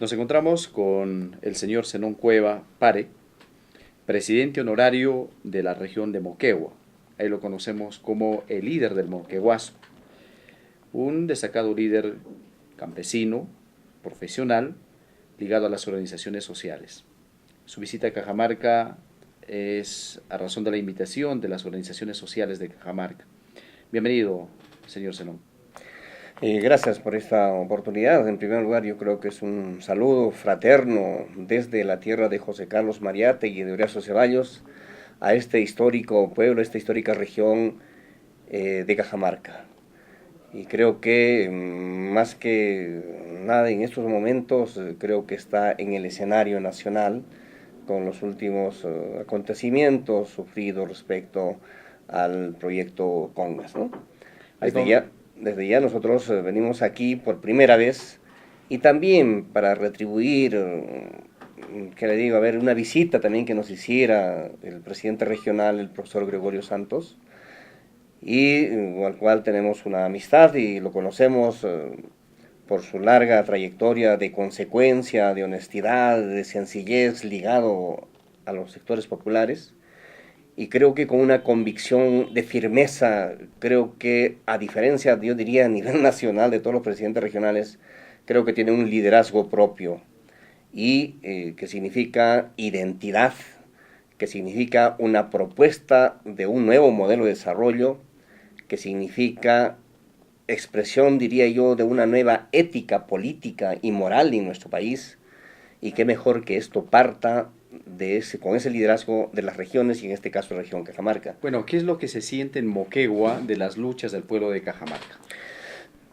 Nos encontramos con el señor Zenón Cueva Pare, presidente honorario de la región de Moquegua. Ahí lo conocemos como el líder del Moqueguazo, un destacado líder campesino, profesional, ligado a las organizaciones sociales. Su visita a Cajamarca es a razón de la invitación de las organizaciones sociales de Cajamarca. Bienvenido, señor Zenón. Gracias por esta oportunidad. En primer lugar, yo creo que es un saludo fraterno desde la tierra de José Carlos Mariátegui y de Horacio Ceballos a este histórico pueblo, esta histórica región de Cajamarca. Y creo que más que nada en estos momentos, creo que está en el escenario nacional con los últimos acontecimientos sufridos respecto al proyecto Congas, ¿no? Desde Don, ya, desde ya nosotros venimos aquí por primera vez y también para retribuir, que le digo, a ver, una visita también que nos hiciera el presidente regional, el profesor Gregorio Santos, y al cual tenemos una amistad y lo conocemos por su larga trayectoria de consecuencia, de honestidad, de sencillez ligado a los sectores populares. Y creo que con una convicción de firmeza, creo que a diferencia, yo diría, a nivel nacional de todos los presidentes regionales, creo que tiene un liderazgo propio y que significa identidad, que significa una propuesta de un nuevo modelo de desarrollo, que significa expresión, diría yo, de una nueva ética política y moral en nuestro país, y qué mejor que esto parta con ese liderazgo de las regiones y en este caso la región Cajamarca. bueno, ¿qué es lo que se siente en Moquegua de las luchas del pueblo de Cajamarca?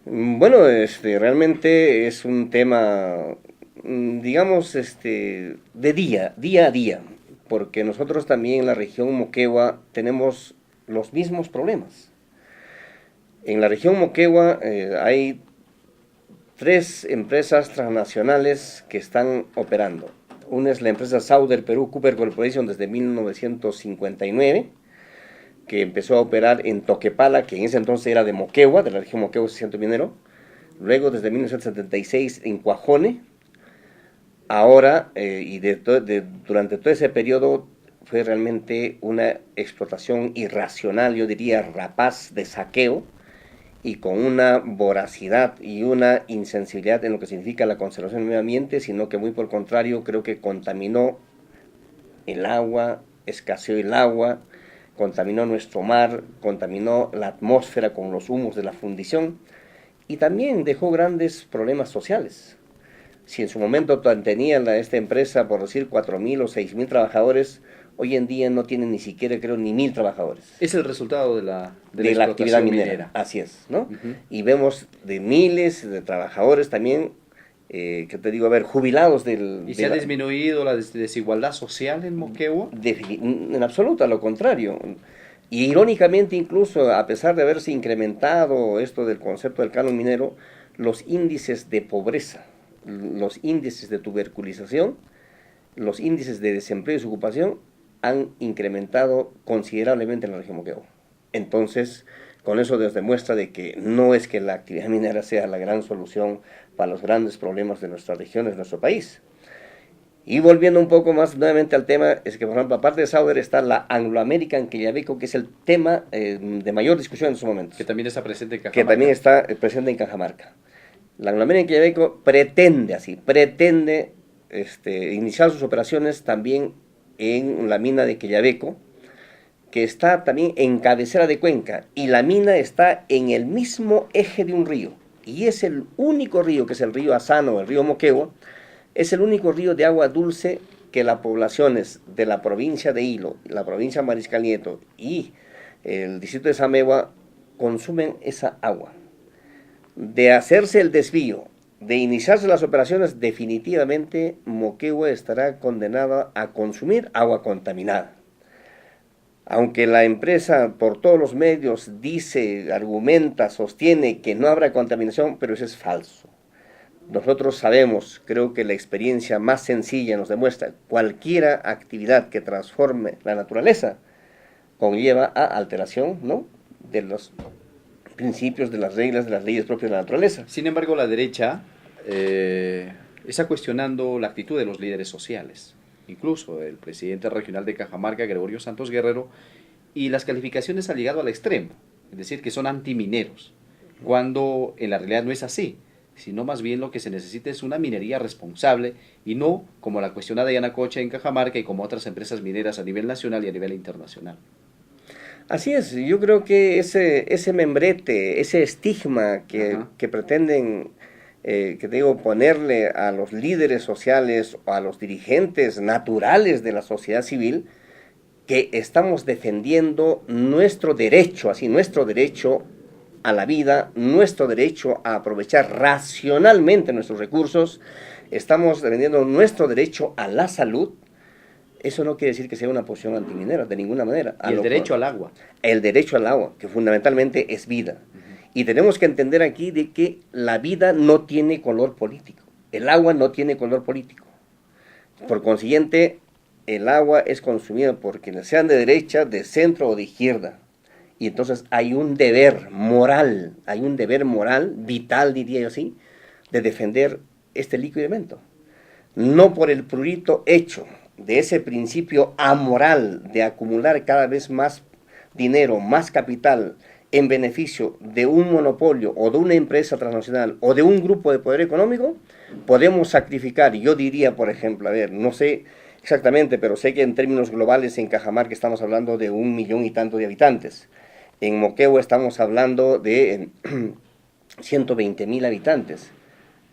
Bueno, realmente es un tema, digamos, de día a día, porque nosotros también en la región Moquegua tenemos los mismos problemas. En la región Moquegua hay tres empresas transnacionales que están operando. Una es la empresa Sauder Perú Cooper Corporation desde 1959, que empezó a operar en Toquepala, que en ese entonces era de Moquegua, de la región Moquegua, centro minero. Luego, desde 1976, en Cuajone. Ahora, durante todo ese periodo, fue realmente una explotación irracional, yo diría rapaz, de saqueo, y con una voracidad y una insensibilidad en lo que significa la conservación del medio ambiente, sino que muy por el contrario, creo que contaminó el agua, escaseó el agua, contaminó nuestro mar, contaminó la atmósfera con los humos de la fundición y también dejó grandes problemas sociales. Si en su momento tenía esta empresa, por decir, 4.000 o 6.000 trabajadores, hoy en día no tiene ni siquiera, creo, ni 1.000 trabajadores. Es el resultado de la De la actividad explotación minera, minera. así es, ¿no? Ujú. Y vemos de miles de trabajadores también, que te digo, a ver, jubilados ¿Y se ha disminuido la desigualdad social en Moquegua? en absoluto, a lo contrario. Y irónicamente, incluso, a pesar de haberse incrementado esto del concepto del canon minero, los índices de pobreza, los índices de tuberculización, los índices de desempleo y desocupación han incrementado considerablemente en la región Moquegua. Entonces, con eso nos demuestra de que no es que la actividad minera sea la gran solución para los grandes problemas de nuestras regiones, de nuestro país. Y volviendo un poco más nuevamente al tema, es que por ejemplo, aparte de Sauder está la Anglo American Quillabeco, que es el tema de mayor discusión en estos momentos, Que también está presente en que también Cajamarca. está presente en Cajamarca. La Anglo American Quillabeco pretende iniciar sus operaciones también en la mina de Quillabeco, que está también en cabecera de cuenca, y la mina está en el mismo eje de un río, y es el único río, que es el río Asano, el río Moquegua, es el único río de agua dulce que las poblaciones de la provincia de Hilo, la provincia de Mariscal Nieto y el distrito de Samegua consumen esa agua. De hacerse el desvío, de iniciarse las operaciones, definitivamente Moquegua estará condenada a consumir agua contaminada. Aunque la empresa por todos los medios dice, argumenta, sostiene que no habrá contaminación, pero eso es falso. Nosotros sabemos, creo que la experiencia más sencilla nos demuestra, cualquier actividad que transforme la naturaleza conlleva a alteración, ¿no?, de los principios, de las reglas, de las leyes propias de la naturaleza. Sin embargo, la derecha está cuestionando la actitud de los líderes sociales, incluso el presidente regional de Cajamarca, Gregorio Santos Guerrero, y las calificaciones han llegado al extremo, es decir, que son antimineros, cuando en la realidad no es así, sino más bien lo que se necesita es una minería responsable y no como la cuestionada Yanacocha en Cajamarca y como otras empresas mineras a nivel nacional y a nivel internacional. Así es, yo creo que ese membrete, ese estigma que pretenden, que te digo, ponerle a los líderes sociales o a los dirigentes naturales de la sociedad civil, que estamos defendiendo nuestro derecho, así, nuestro derecho a la vida, nuestro derecho a aprovechar racionalmente nuestros recursos, estamos defendiendo nuestro derecho a la salud. Eso no quiere decir que sea una posición antiminera, de ninguna manera. Y el derecho al agua. El derecho al agua, que fundamentalmente es vida. Y tenemos que entender aquí de que la vida no tiene color político. El agua no tiene color político. Por consiguiente, el agua es consumida por quienes sean de derecha, de centro o de izquierda. Y entonces hay un deber moral, vital, diría yo así, de defender este líquido elemento. No por el prurito hecho de ese principio amoral de acumular cada vez más dinero, más capital en beneficio de un monopolio o de una empresa transnacional o de un grupo de poder económico, podemos sacrificar, yo diría, por ejemplo, a ver, no sé exactamente, pero sé que en términos globales en Cajamarca estamos hablando de 1 millón y tanto de habitantes. En Moquegua estamos hablando de 120,000 habitantes.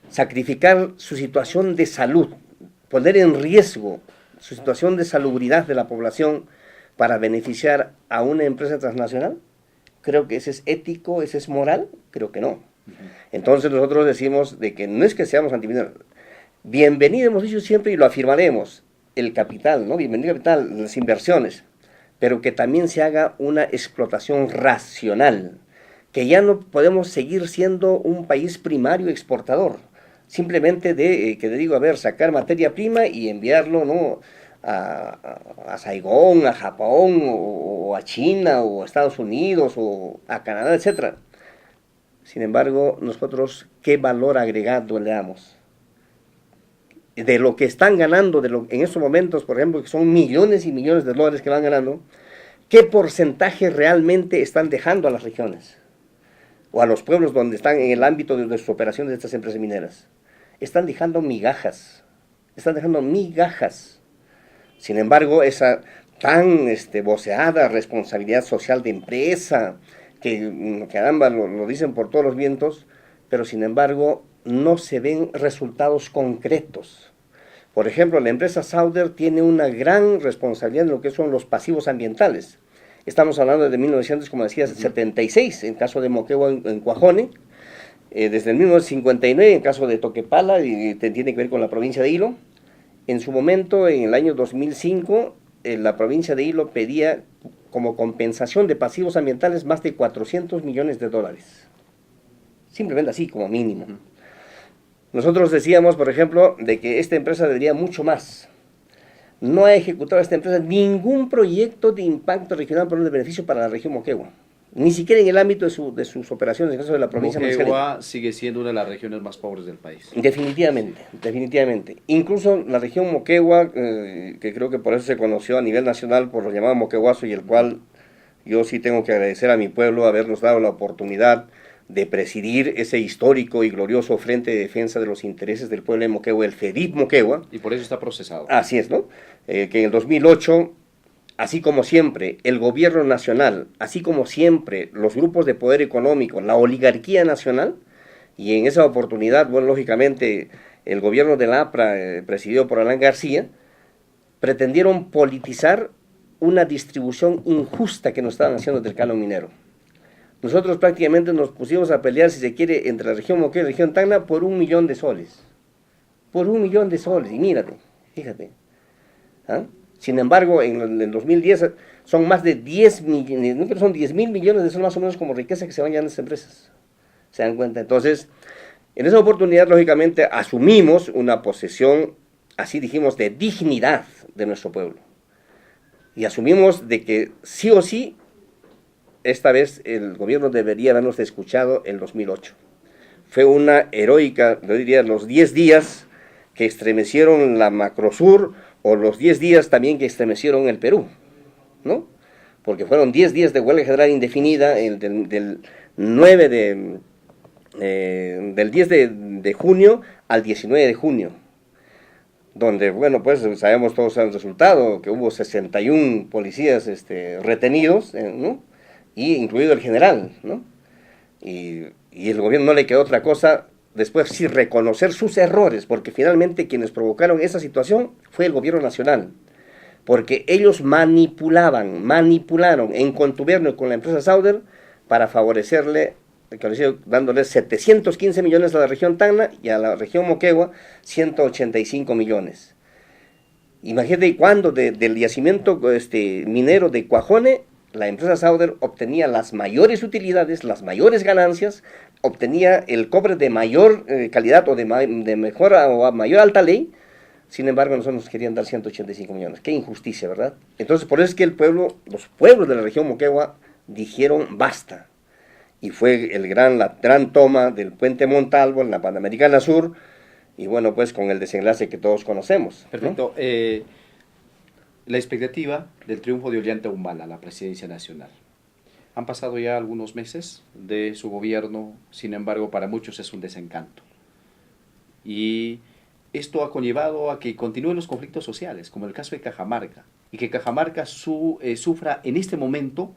Sacrificar su situación de salud, poner en riesgo su situación de salubridad de la población para beneficiar a una empresa transnacional, creo que ese es ético, ese es moral, creo que no. Entonces nosotros decimos de que no es que seamos antimineros, bienvenido hemos dicho siempre y lo afirmaremos, el capital, ¿no? Bienvenido el capital, las inversiones, pero que también se haga una explotación racional, que ya no podemos seguir siendo un país primario exportador, simplemente de, que te digo, a ver, sacar materia prima y enviarlo, ¿no?, a Saigón, a Japón, o a China, o a Estados Unidos, o a Canadá, etc. Sin embargo, nosotros, ¿qué valor agregado le damos? De lo que están ganando, en estos momentos, por ejemplo, que son millones y millones de dólares que van ganando, ¿qué porcentaje realmente están dejando a las regiones? O a los pueblos donde están en el ámbito de sus operaciones de estas empresas mineras. Están dejando migajas. Sin embargo, esa tan voceada responsabilidad social de empresa, que caramba, lo dicen por todos los vientos, pero sin embargo no se ven resultados concretos. Por ejemplo, la empresa Sauder tiene una gran responsabilidad en lo que son los pasivos ambientales. Estamos hablando de 1976, en caso de Moquegua en Cuajone, desde el 1959 en caso de Toquepala, y tiene que ver con la provincia de Hilo. En su momento, en el año 2005, la provincia de Hilo pedía como compensación de pasivos ambientales más de 400 millones de dólares. Simplemente así, como mínimo. Nosotros decíamos, por ejemplo, de que esta empresa debería mucho más. No ha ejecutado esta empresa ningún proyecto de impacto regional por un beneficio para la región Moquegua. Ni siquiera en el ámbito de sus operaciones, en el caso de la provincia de Moquegua sigue siendo una de las regiones más pobres del país. Definitivamente. Incluso la región Moquegua, que creo que por eso se conoció a nivel nacional por lo llamado Moqueguazo, y el cual yo sí tengo que agradecer a mi pueblo habernos dado la oportunidad de presidir ese histórico y glorioso Frente de Defensa de los Intereses del Pueblo de Moquegua, el FEDIP Moquegua. Y por eso está procesado. Así es, ¿no? Que en el 2008... Así como siempre, el gobierno nacional, así como siempre, los grupos de poder económico, la oligarquía nacional, y en esa oportunidad, bueno, lógicamente, el gobierno de la APRA, presidido por Alan García, pretendieron politizar una distribución injusta que nos estaban haciendo del canon minero. Nosotros prácticamente nos pusimos a pelear, si se quiere, entre la región Moquegua y la región Tacna por 1 millón de soles. Por 1 millón de soles, y mírate, fíjate. ¿Ah? Sin embargo, en el 2010 son más de 10 millones, no, pero son 10,000 millones de soles más o menos como riqueza que se van llevando estas empresas. ¿Se dan cuenta? Entonces, en esa oportunidad, lógicamente, asumimos una posesión, así dijimos, de dignidad de nuestro pueblo. Y asumimos de que sí o sí, esta vez el gobierno debería habernos escuchado en 2008. Fue una heroica, yo diría, los 10 días que estremecieron la Macrosur, o los 10 días también que estremecieron el Perú, ¿no? Porque fueron 10 días de huelga general indefinida, del 9 del 10 de junio al 19 de junio, donde, bueno, pues sabemos todos el resultado, que hubo 61 policías retenidos, ¿no? Y incluido el general, ¿no? Y el gobierno no le quedó otra cosa, después sí reconocer sus errores, porque finalmente quienes provocaron esa situación fue el gobierno nacional, porque ellos manipularon en contubernio con la empresa Sauder para favorecerle, dándole 715 millones a la región Tacna y a la región Moquegua 185 millones. Imagínate cuando del yacimiento minero de Cuajone, la empresa Sauder obtenía las mayores utilidades, las mayores ganancias, obtenía el cobre de mayor calidad o de mejor o a mayor alta ley. Sin embargo, nosotros nos querían dar 185 millones. Qué injusticia, ¿verdad? Entonces, por eso es que los pueblos de la región Moquegua dijeron basta. Y fue la gran toma del puente Montalvo en la Panamericana Sur, y bueno, pues con el desenlace que todos conocemos, ¿no? Perfecto. La expectativa del triunfo de Ollanta Humala a la presidencia nacional. Han pasado ya algunos meses de su gobierno, sin embargo, para muchos es un desencanto. Y esto ha conllevado a que continúen los conflictos sociales, como el caso de Cajamarca, y que Cajamarca sufra en este momento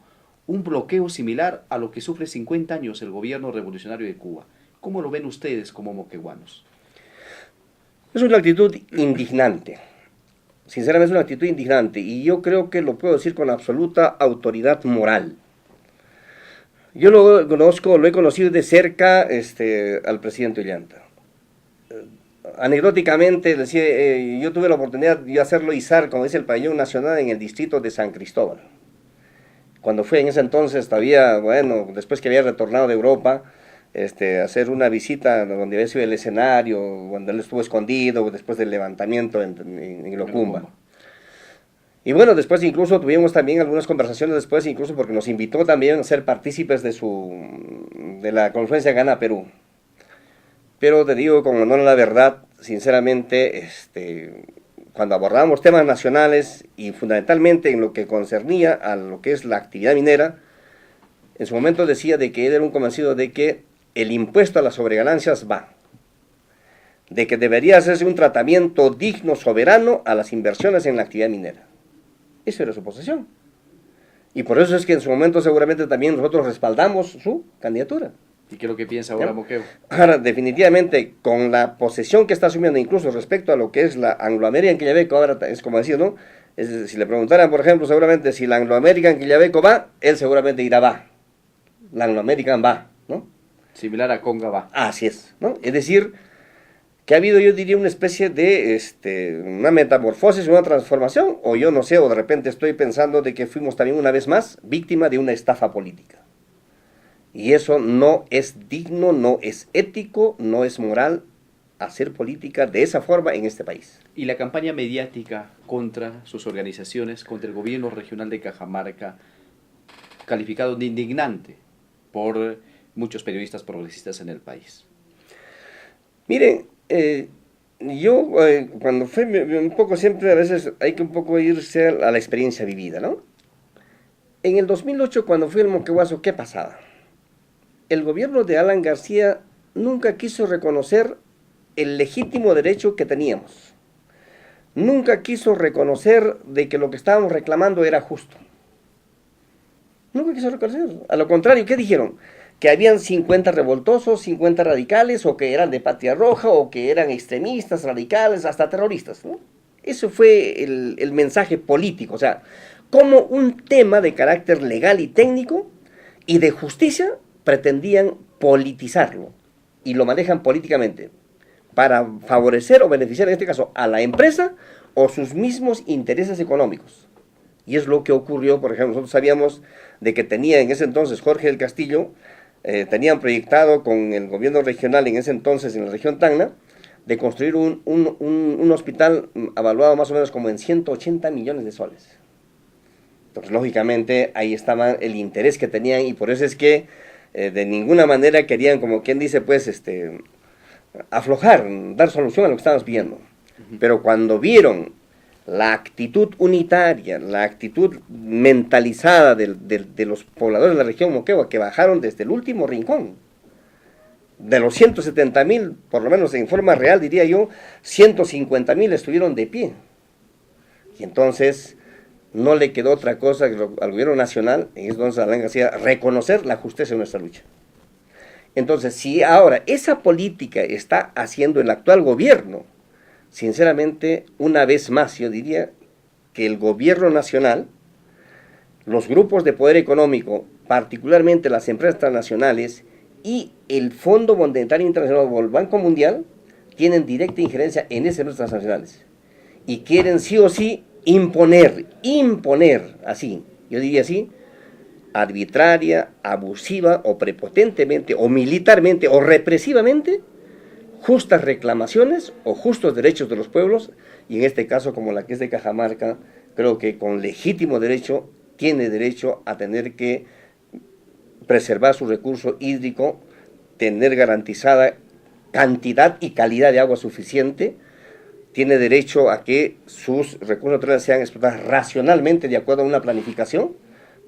un bloqueo similar a lo que sufre 50 años el gobierno revolucionario de Cuba. ¿Cómo lo ven ustedes como moqueguanos? Es una actitud indignante. Sinceramente es una actitud indignante, y yo creo que lo puedo decir con absoluta autoridad moral. Yo lo he conocido de cerca al presidente Ollanta. Anecdóticamente, yo tuve la oportunidad de hacerlo izar, como dice el pabellón nacional, en el distrito de San Cristóbal. Cuando fue en ese entonces, todavía, bueno, después que había retornado de Europa, hacer una visita donde había sido el escenario, cuando él estuvo escondido, después del levantamiento en Ilocumba. Y bueno, después incluso tuvimos también algunas conversaciones después, incluso porque nos invitó también a ser partícipes de la conferencia Gana Perú. Pero te digo, con honor a la verdad, sinceramente, cuando abordamos temas nacionales y fundamentalmente en lo que concernía a lo que es la actividad minera, en su momento decía de que él era un convencido de que el impuesto a las sobreganancias va, de que debería hacerse un tratamiento digno, soberano a las inversiones en la actividad minera. Esa era su posición. Y por eso es que en su momento seguramente también nosotros respaldamos su candidatura. ¿Y qué es lo que piensa ahora Moquegua? Ahora, definitivamente, con la posesión que está asumiendo incluso respecto a lo que es la Anglo American Quillabeco, ahora es como decir, ¿no? Si le preguntaran, por ejemplo, seguramente si la Anglo American Quillabeco va, él seguramente dirá va. La Anglo American va, ¿no? Similar a Conga va. Así es, ¿no? Es decir, que ha habido, yo diría, una especie de una metamorfosis, una transformación, o yo no sé, o de repente estoy pensando de que fuimos también una vez más víctima de una estafa política. Y eso no es digno, no es ético, no es moral hacer política de esa forma en este país. Y la campaña mediática contra sus organizaciones, contra el gobierno regional de Cajamarca, calificado de indignante por muchos periodistas progresistas en el país. Miren, yo cuando fui un poco, siempre a veces hay que un poco irse a la experiencia vivida, ¿no? En el 2008, cuando fui al Moqueguazo, ¿qué pasaba? El gobierno de Alan García nunca quiso reconocer el legítimo derecho que teníamos. Nunca quiso reconocer de que lo que estábamos reclamando era justo. Nunca quiso reconocer. A lo contrario, ¿qué dijeron? Que habían 50 revoltosos, 50 radicales, o que eran de Patria Roja, o que eran extremistas, radicales, hasta terroristas, ¿no? Eso fue el mensaje político. O sea, como un tema de carácter legal y técnico y de justicia pretendían politizarlo y lo manejan políticamente para favorecer o beneficiar, en este caso, a la empresa o sus mismos intereses económicos. Y es lo que ocurrió. Por ejemplo, nosotros sabíamos de que tenía en ese entonces Jorge del Castillo, tenían proyectado con el gobierno regional en ese entonces en la región Tacna, de construir un hospital evaluado más o menos como en 180 millones de soles. Entonces, lógicamente, ahí estaba el interés que tenían, y por eso es que de ninguna manera querían, como quien dice, pues, aflojar, dar solución a lo que estamos viendo. Pero cuando vieron la actitud unitaria, la actitud mentalizada de los pobladores de la región Moquegua, que bajaron desde el último rincón, de los 170,000, por lo menos en forma real diría yo, 150,000 estuvieron de pie. Y entonces no le quedó otra cosa que al gobierno nacional, en ese entonces Alain García, reconocer la justicia de nuestra lucha. Entonces, si ahora esa política está haciendo el actual gobierno, sinceramente, una vez más, yo diría que el gobierno nacional, los grupos de poder económico, particularmente las empresas transnacionales y el Fondo Monetario Internacional o el Banco Mundial, tienen directa injerencia en esas empresas transnacionales. Y quieren sí o sí imponer, así, yo diría así, arbitraria, abusiva o prepotentemente o militarmente o represivamente, justas reclamaciones o justos derechos de los pueblos, y en este caso como la que es de Cajamarca, creo que con legítimo derecho tiene derecho a tener que preservar su recurso hídrico, tener garantizada cantidad y calidad de agua suficiente, tiene derecho a que sus recursos naturales sean explotados racionalmente de acuerdo a una planificación,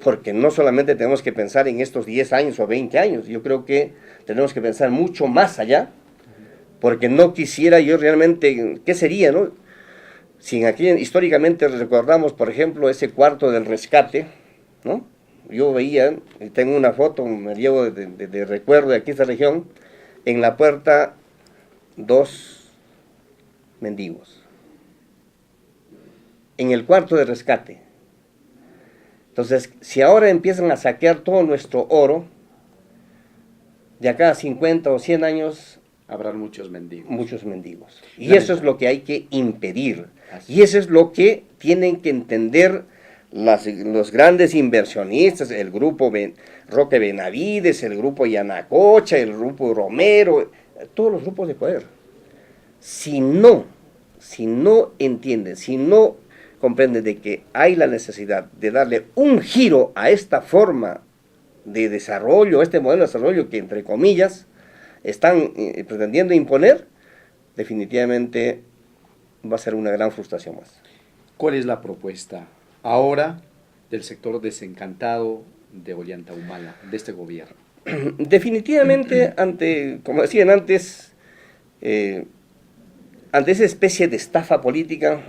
porque no solamente tenemos que pensar en estos 10 años o 20 años, yo creo que tenemos que pensar mucho más allá, porque no quisiera yo realmente, ¿qué sería, no? Si aquí históricamente recordamos, por ejemplo, ese cuarto del rescate, ¿no? Yo veía, y tengo una foto, me llevo de recuerdo de aquí esta región, en la puerta 2 mendigos. En el cuarto de rescate. Entonces, si ahora empiezan a saquear todo nuestro oro, de acá a 50 o 100 años habrán muchos mendigos. Muchos mendigos. Y eso es lo que hay que impedir. Y eso es lo que tienen que entender los grandes inversionistas, el grupo Roque Benavides, el grupo Yanacocha, el grupo Romero, todos los grupos de poder. Si no entienden, si no comprenden de que hay la necesidad de darle un giro a esta forma de desarrollo, a este modelo de desarrollo que entre comillas están pretendiendo imponer, definitivamente va a ser una gran frustración más. ¿Cuál es la propuesta ahora del sector desencantado de Ollanta Humala, de este gobierno? Definitivamente, como decían antes, ante esa especie de estafa política,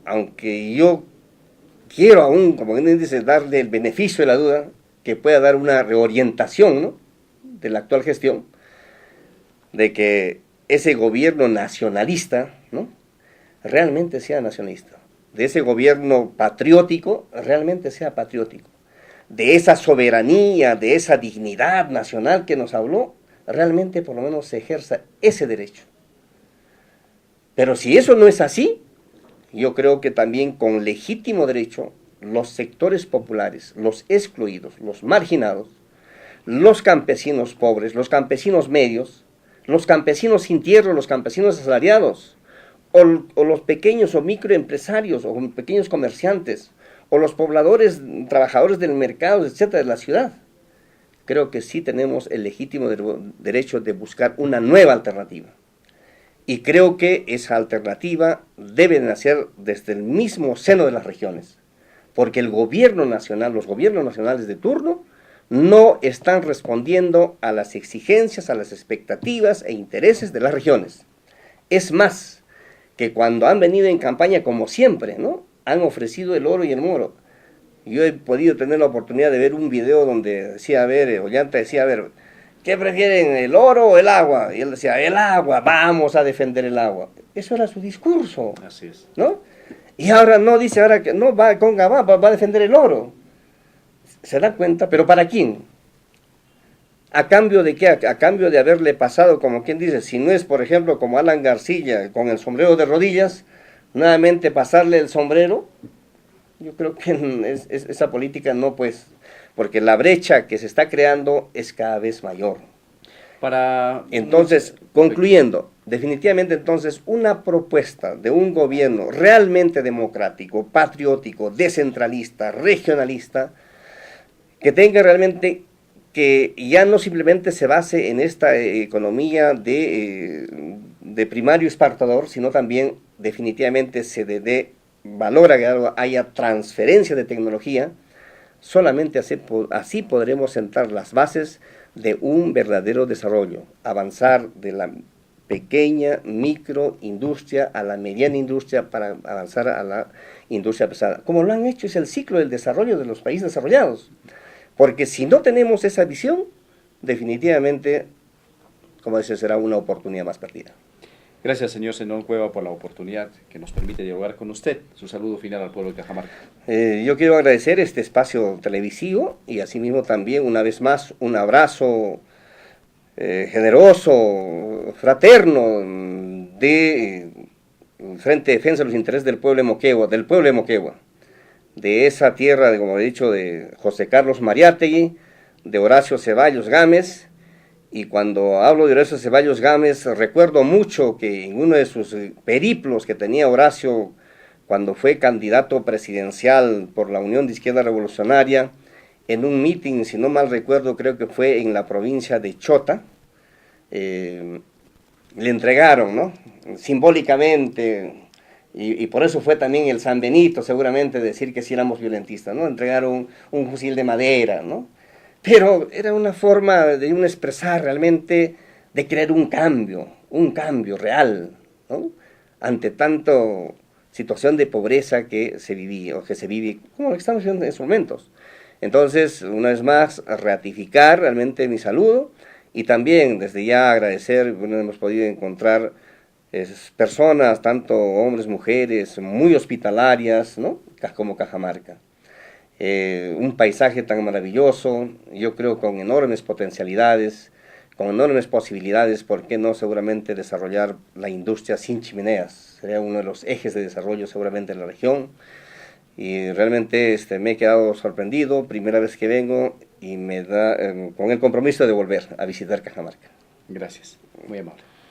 aunque yo quiero aún, como dice, darle el beneficio de la duda, que pueda dar una reorientación, ¿no?, de la actual gestión, de que ese gobierno nacionalista, ¿no?, realmente sea nacionalista, de ese gobierno patriótico realmente sea patriótico, de esa soberanía, de esa dignidad nacional que nos habló, realmente por lo menos se ejerza ese derecho. Pero si eso no es así, yo creo que también con legítimo derecho los sectores populares, los excluidos, los marginados, los campesinos pobres, los campesinos medios, los campesinos sin tierra, los campesinos asalariados, o los pequeños o microempresarios, o pequeños comerciantes, o los pobladores, trabajadores del mercado, etcétera, de la ciudad. Creo que sí tenemos el legítimo derecho de buscar una nueva alternativa. Y creo que esa alternativa debe nacer desde el mismo seno de las regiones, porque el gobierno nacional, los gobiernos nacionales de turno, no están respondiendo a las exigencias, a las expectativas e intereses de las regiones. Es más, que cuando han venido en campaña, como siempre, ¿no?, han ofrecido el oro y el moro. Yo he podido tener la oportunidad de ver un video donde decía, Ollanta decía, ¿qué prefieren, el oro o el agua? Y él decía, el agua, vamos a defender el agua. Eso era su discurso. Así es. ¿No? Y ahora no dice, ahora que no, va a defender el oro. ¿Se da cuenta? ¿Pero para quién? ¿A cambio de qué? A cambio de haberle pasado, como quien dice, si no es, por ejemplo, como Alan García, con el sombrero de rodillas, nuevamente pasarle el sombrero. Yo creo que esa política no, pues, porque la brecha que se está creando es cada vez mayor. Entonces, concluyendo, definitivamente entonces una propuesta de un gobierno realmente democrático, patriótico, descentralista, regionalista, que tenga realmente que ya no simplemente se base en esta economía de primario exportador, sino también definitivamente se dé valor a que haya transferencia de tecnología. Solamente así podremos sentar las bases de un verdadero desarrollo, avanzar de la pequeña microindustria a la mediana industria para avanzar a la industria pesada. Como lo han hecho, es el ciclo del desarrollo de los países desarrollados. Porque si no tenemos esa visión, definitivamente, como dice, será una oportunidad más perdida. Gracias, señor Zenón Cueva, por la oportunidad que nos permite dialogar con usted. Su saludo final al pueblo de Cajamarca. Yo quiero agradecer este espacio televisivo y asimismo también, una vez más, un abrazo generoso, fraterno, de Frente de Defensa de los Intereses del pueblo de Moquegua, de esa tierra, como he dicho, de José Carlos Mariátegui, de Horacio Ceballos Gámez. Y cuando hablo de Horacio Ceballos Gámez, recuerdo mucho que en uno de sus periplos que tenía Horacio cuando fue candidato presidencial por la Unión de Izquierda Revolucionaria, en un meeting, si no mal recuerdo, creo que fue en la provincia de Chota, le entregaron, ¿no?, simbólicamente, y por eso fue también el San Benito, seguramente, decir que sí éramos violentistas, ¿no? Entregaron un fusil de madera, ¿no? Pero era una forma de uno expresar realmente, de crear un cambio real, ¿no?, ante tanto situación de pobreza que se vivía, o que se vive, como lo que estamos viendo en estos momentos. Entonces, una vez más, ratificar realmente mi saludo, y también desde ya agradecer, bueno, hemos podido encontrar personas, tanto hombres, mujeres, muy hospitalarias, ¿no?, como Cajamarca. Un paisaje tan maravilloso, yo creo con enormes potencialidades, con enormes posibilidades, ¿por qué no seguramente desarrollar la industria sin chimeneas? Sería uno de los ejes de desarrollo seguramente en la región, y realmente me he quedado sorprendido, primera vez que vengo, y me da con el compromiso de volver a visitar Cajamarca. Gracias, muy amable.